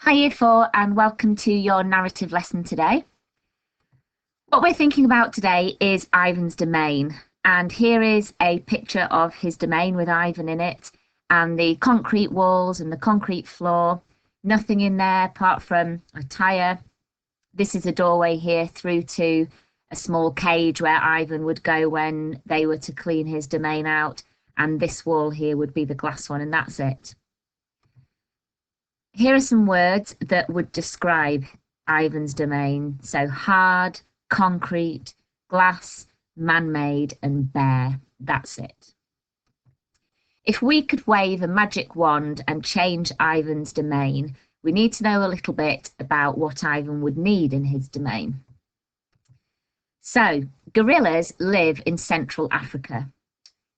Hi Year 4 and welcome to your narrative lesson today. What we're thinking about today is Ivan's domain, and here is a picture of his domain with Ivan in it and the concrete walls and the concrete floor, nothing in there apart from a tyre. This is a doorway here through to a small cage where Ivan would go when they were to clean his domain out, and this wall here would be the glass one, and that's it. Here are some words that would describe Ivan's domain. So hard, concrete, glass, man-made, and bare. That's it. If we could wave a magic wand and change Ivan's domain, we need to know a little bit about what Ivan would need in his domain. So, gorillas live in Central Africa,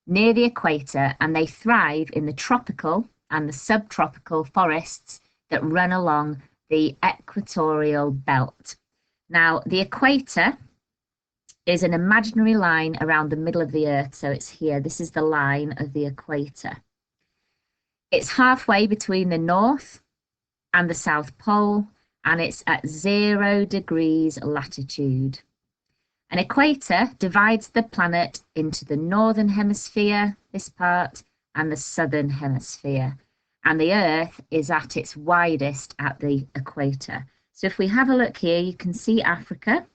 near the equator, and they thrive in the tropical and the subtropical forests that run along the equatorial belt. Now, the equator is an imaginary line around the middle of the Earth, so it's here. This is the line of the equator. It's halfway between the North and the South Pole, and it's at 0 degrees latitude. An equator divides the planet into the Northern Hemisphere, this part, and the Southern Hemisphere. And the Earth is at its widest at the equator. So if we have a look here, you can see Africa,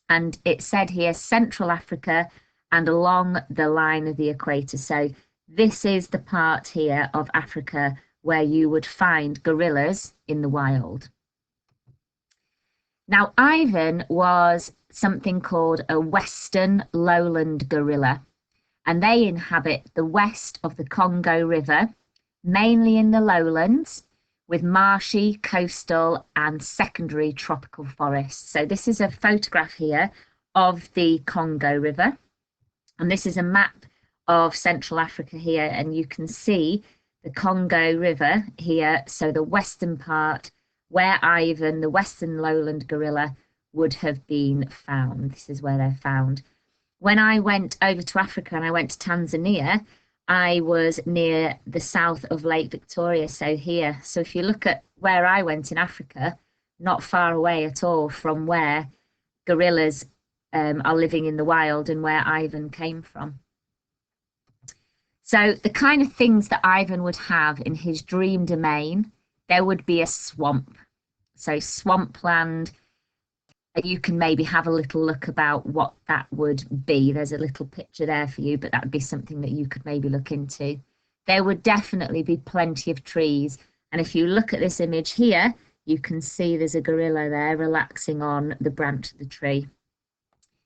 and it said here Central Africa and along the line of the equator. So this is the part here of Africa where you would find gorillas in the wild. Now, Ivan was something called a Western lowland gorilla, and they inhabit the west of the Congo River, mainly in the lowlands, with marshy, coastal and secondary tropical forests. So this is a photograph here of the Congo River, and this is a map of Central Africa here, and you can see the Congo River here, so the western part where Ivan, the Western lowland gorilla, would have been found. This is where they're found. When I went over to Africa and I went to Tanzania, I was near the south of Lake Victoria, so here. So if you look at where I went in Africa, not far away at all from where gorillas are living in the wild and where Ivan came from. So the kind of things that Ivan would have in his dream domain, there would be a swamp. So swampland, you can maybe have a little look about what that would be. There's a little picture there for you, but that would be something that you could maybe look into. There would definitely be plenty of trees. And if you look at this image here, you can see there's a gorilla there relaxing on the branch of the tree.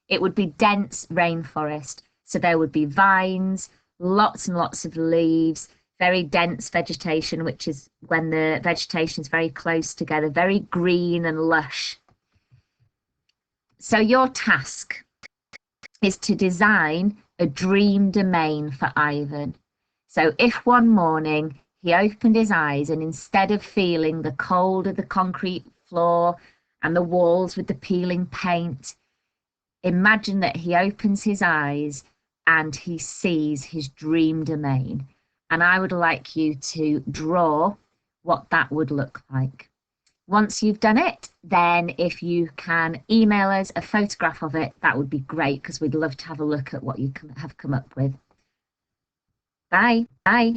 It would be dense rainforest. So there would be vines, lots and lots of leaves, very dense vegetation, which is when the vegetation is very close together, very green and lush. So your task is to design a dream domain for Ivan. So if one morning he opened his eyes and instead of feeling the cold of the concrete floor and the walls with the peeling paint, imagine that he opens his eyes and he sees his dream domain. And I would like you to draw what that would look like. Once you've done it, then if you can email us a photograph of it, that would be great because we'd love to have a look at what you have come up with. Bye. Bye.